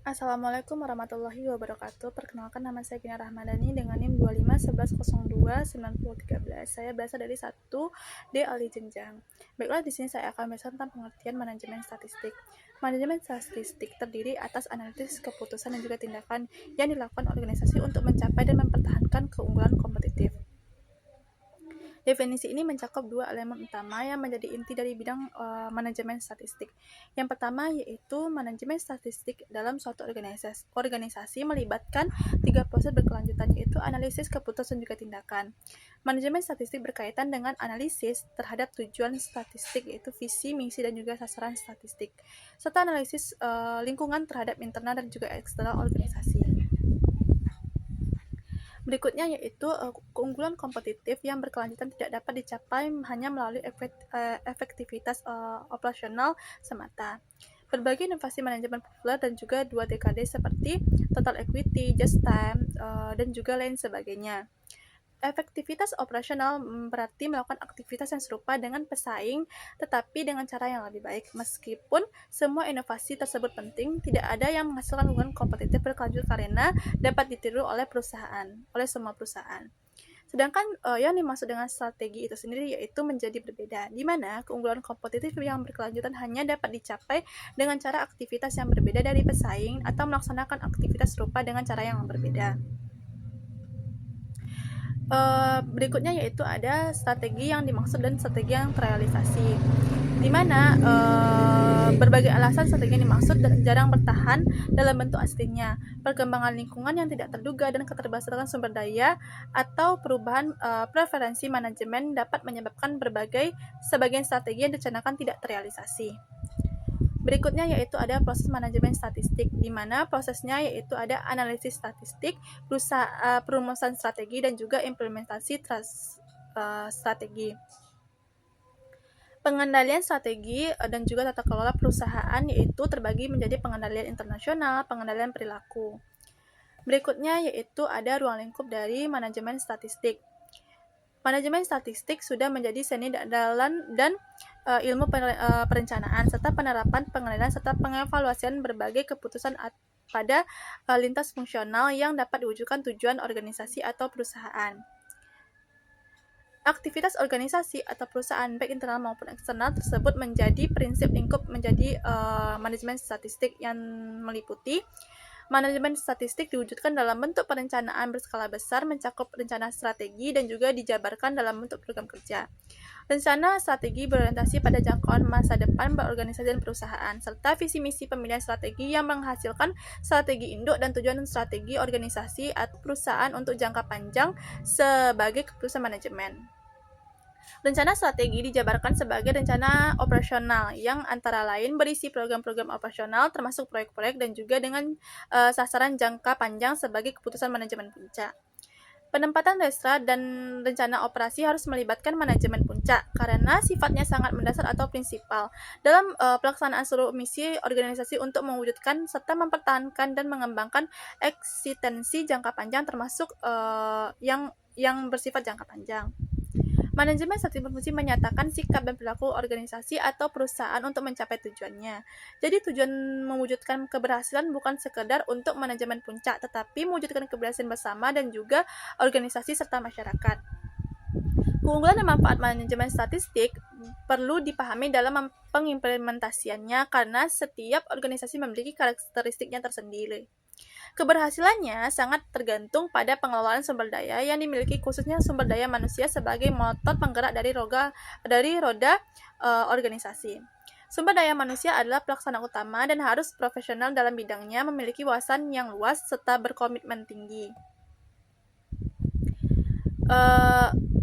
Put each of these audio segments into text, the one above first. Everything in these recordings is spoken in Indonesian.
Assalamualaikum warahmatullahi wabarakatuh. Perkenalkan, nama saya Gina Rahmadani dengan NIM 2511029013. Saya berasal dari 1D Ali Jenjang. Baiklah, di sini saya akan membahas tentang pengertian manajemen statistik. Manajemen statistik terdiri atas analisis keputusan dan juga tindakan yang dilakukan organisasi untuk mencapai dan mempertahankan keunggulan kompetitif. Definisi ini mencakup dua elemen utama yang menjadi inti dari bidang manajemen statistik. Yang pertama yaitu manajemen statistik dalam suatu organisasi melibatkan tiga proses berkelanjutan, yaitu analisis, keputusan, juga tindakan. Manajemen statistik berkaitan dengan analisis terhadap tujuan statistik, yaitu visi, misi, dan juga sasaran statistik, serta analisis lingkungan terhadap internal dan juga eksternal organisasi. Berikutnya yaitu keunggulan kompetitif yang berkelanjutan tidak dapat dicapai hanya melalui efektivitas operasional semata. Berbagai inovasi manajemen populer dan juga 2 dekade seperti total equity, just time, dan juga lain sebagainya. Efektivitas operasional berarti melakukan aktivitas yang serupa dengan pesaing, tetapi dengan cara yang lebih baik. Meskipun semua inovasi tersebut penting, tidak ada yang menghasilkan hubungan kompetitif berkelanjutan karena dapat ditiru oleh semua perusahaan. Sedangkan yang dimaksud dengan strategi itu sendiri yaitu menjadi berbeda, di mana keunggulan kompetitif yang berkelanjutan hanya dapat dicapai dengan cara aktivitas yang berbeda dari pesaing atau melaksanakan aktivitas serupa dengan cara yang berbeda. Berikutnya yaitu ada strategi yang dimaksud dan strategi yang terrealisasi, di mana berbagai alasan strategi yang dimaksud dan jarang bertahan dalam bentuk aslinya, perkembangan lingkungan yang tidak terduga, dan keterbatasan sumber daya atau perubahan preferensi manajemen dapat menyebabkan sebagian strategi yang direncanakan tidak terrealisasi. Berikutnya yaitu ada proses manajemen statistik, di mana prosesnya yaitu ada analisis statistik, perumusan strategi, dan juga implementasi strategi. Pengendalian strategi dan juga tata kelola perusahaan yaitu terbagi menjadi pengendalian internasional, pengendalian perilaku. Berikutnya yaitu ada ruang lingkup dari manajemen statistik. Manajemen statistik sudah menjadi seni dan ilmu perencanaan serta penerapan, pengendalian, serta pengevaluasian berbagai keputusan pada lintas fungsional yang dapat diwujudkan tujuan organisasi atau perusahaan. Aktivitas organisasi atau perusahaan baik internal maupun eksternal tersebut menjadi prinsip lingkup menjadi manajemen statistik yang meliputi manajemen statistik diwujudkan dalam bentuk perencanaan berskala besar, mencakup rencana strategi dan juga dijabarkan dalam bentuk program kerja. Rencana strategi berorientasi pada jangkauan masa depan berorganisasi dan perusahaan, serta visi misi pemilihan strategi yang menghasilkan strategi induk dan tujuan strategi organisasi atau perusahaan untuk jangka panjang sebagai keputusan manajemen. Rencana strategi dijabarkan sebagai rencana operasional yang antara lain berisi program-program operasional termasuk proyek-proyek dan juga dengan sasaran jangka panjang sebagai keputusan manajemen puncak. Penempatan restra dan rencana operasi harus melibatkan manajemen puncak karena sifatnya sangat mendasar atau prinsipal dalam pelaksanaan seluruh misi organisasi untuk mewujudkan serta mempertahankan dan mengembangkan eksistensi jangka panjang termasuk yang bersifat jangka panjang. Manajemen statistik berfungsi menyatakan sikap dan perilaku organisasi atau perusahaan untuk mencapai tujuannya. Jadi tujuan mewujudkan keberhasilan bukan sekedar untuk manajemen puncak, tetapi mewujudkan keberhasilan bersama dan juga organisasi serta masyarakat. Keunggulan dan manfaat manajemen statistik perlu dipahami dalam pengimplementasiannya karena setiap organisasi memiliki karakteristiknya tersendiri. Keberhasilannya sangat tergantung pada pengelolaan sumber daya yang dimiliki, khususnya sumber daya manusia sebagai motor penggerak dari roda organisasi. Sumber daya manusia adalah pelaksana utama dan harus profesional dalam bidangnya, memiliki wawasan yang luas, serta berkomitmen tinggi.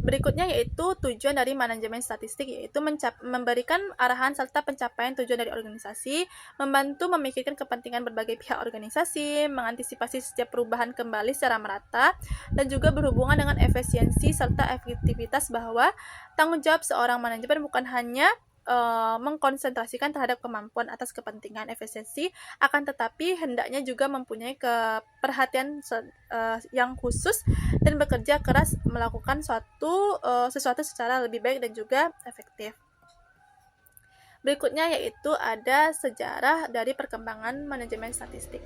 Berikutnya yaitu tujuan dari manajemen statistik, yaitu memberikan arahan serta pencapaian tujuan dari organisasi, membantu memikirkan kepentingan berbagai pihak organisasi, mengantisipasi setiap perubahan kembali secara merata, dan juga berhubungan dengan efisiensi serta efektivitas, bahwa tanggung jawab seorang manajemen bukan hanya mengkonsentrasikan terhadap kemampuan atas kepentingan efisiensi, akan tetapi hendaknya juga mempunyai perhatian yang khusus dan bekerja keras melakukan sesuatu secara lebih baik dan juga efektif. Berikutnya yaitu ada sejarah dari perkembangan manajemen statistik.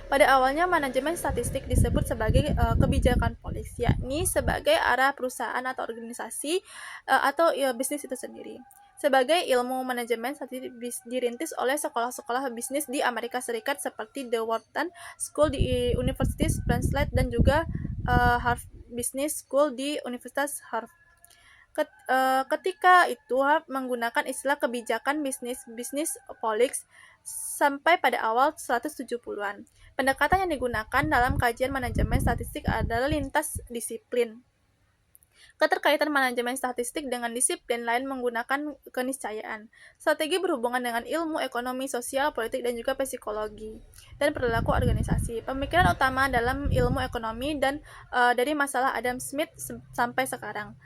Pada awalnya, manajemen statistik disebut sebagai kebijakan polisi, yakni sebagai arah perusahaan atau organisasi atau bisnis itu sendiri. Sebagai ilmu manajemen statistik dirintis oleh sekolah-sekolah bisnis di Amerika Serikat seperti The Wharton School di Universitas Princeton dan juga Harvard Business School di Universitas Harvard. Ketika itu menggunakan istilah kebijakan bisnis politics sampai pada awal 170-an. Pendekatan yang digunakan dalam kajian manajemen statistik adalah lintas disiplin. Keterkaitan manajemen statistik dengan disiplin lain menggunakan keniscayaan. Strategi berhubungan dengan ilmu ekonomi, sosial, politik, dan juga psikologi dan perilaku organisasi. Pemikiran utama dalam ilmu ekonomi dan dari masalah Adam Smith sampai sekarang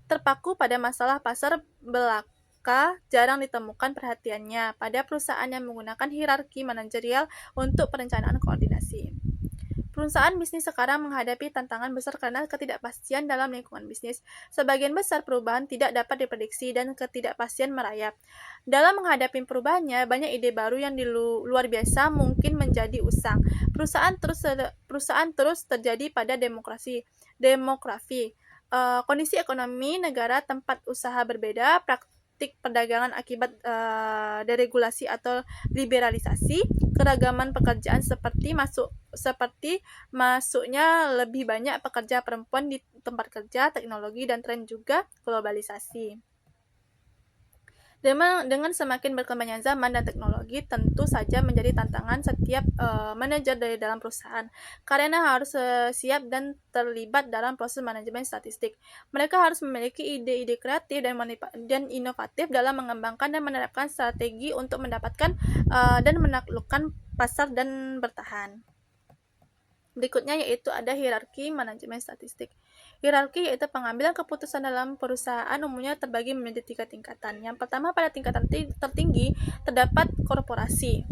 terpaku pada masalah pasar belaka jarang ditemukan perhatiannya pada perusahaan yang menggunakan hierarki manajerial untuk perencanaan koordinasi. Perusahaan bisnis sekarang menghadapi tantangan besar karena ketidakpastian dalam lingkungan bisnis. Sebagian besar perubahan tidak dapat diprediksi dan ketidakpastian merayap. Dalam menghadapi perubahannya, banyak ide baru yang luar biasa mungkin menjadi usang. Perusahaan terus terjadi pada demografi. Kondisi ekonomi negara tempat usaha berbeda, praktik perdagangan akibat deregulasi atau liberalisasi, keragaman pekerjaan seperti masuknya lebih banyak pekerja perempuan di tempat kerja, teknologi, dan tren juga globalisasi. Dengan semakin berkembangnya zaman dan teknologi, tentu saja menjadi tantangan setiap manajer dari dalam perusahaan, karena harus siap dan terlibat dalam proses manajemen statistik. Mereka harus memiliki ide-ide kreatif dan inovatif dalam mengembangkan dan menerapkan strategi untuk mendapatkan dan menaklukkan pasar dan bertahan. Berikutnya yaitu ada hierarki manajemen statistik. Hierarki yaitu pengambilan keputusan dalam perusahaan umumnya terbagi menjadi 3 tingkatan. Yang pertama, pada tingkatan tertinggi terdapat korporasi.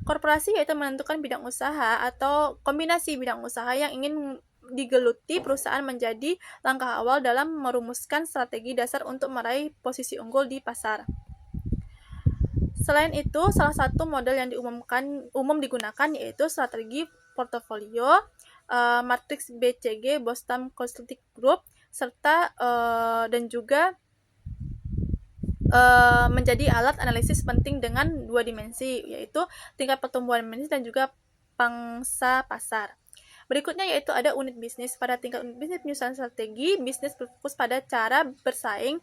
Korporasi yaitu menentukan bidang usaha atau kombinasi bidang usaha yang ingin digeluti perusahaan menjadi langkah awal dalam merumuskan strategi dasar untuk meraih posisi unggul di pasar. Selain itu, salah satu model yang umum digunakan yaitu strategi portofolio, matriks BCG, Boston Consulting Group, serta dan juga menjadi alat analisis penting dengan 2 dimensi, yaitu tingkat pertumbuhan bisnis dan juga pangsa pasar. Berikutnya yaitu ada unit bisnis. Pada tingkat unit bisnis, penyusunan strategi bisnis berfokus pada cara bersaing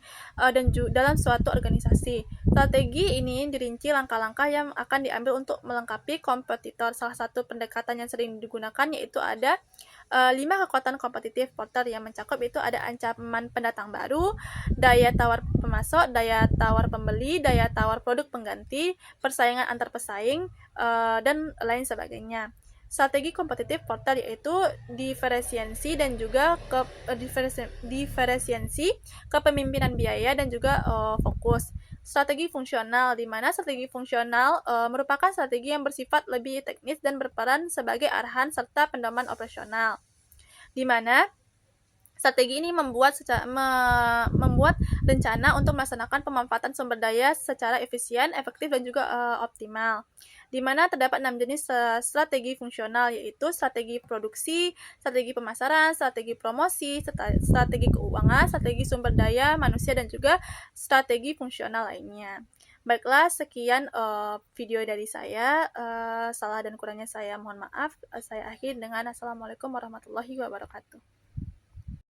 dalam suatu organisasi. Strategi ini dirinci langkah-langkah yang akan diambil untuk melengkapi kompetitor. Salah satu pendekatan yang sering digunakan yaitu ada 5 kekuatan kompetitif Porter yang mencakup itu ada ancaman pendatang baru, daya tawar pemasok, daya tawar pembeli, daya tawar produk pengganti, persaingan antar pesaing, dan lain sebagainya. Strategi kompetitif Porter yaitu diferensiasi dan juga diferensiasi kepemimpinan biaya dan juga fokus. Strategi fungsional, di mana strategi fungsional merupakan strategi yang bersifat lebih teknis dan berperan sebagai arahan serta pendoman operasional, di mana strategi ini membuat rencana untuk melaksanakan pemanfaatan sumber daya secara efisien, efektif, dan juga optimal. Di mana terdapat 6 jenis strategi fungsional, yaitu strategi produksi, strategi pemasaran, strategi promosi, strategi keuangan, strategi sumber daya manusia, dan juga strategi fungsional lainnya. Baiklah, sekian video dari saya. Salah dan kurangnya saya mohon maaf. Saya akhiri dengan Assalamualaikum warahmatullahi wabarakatuh.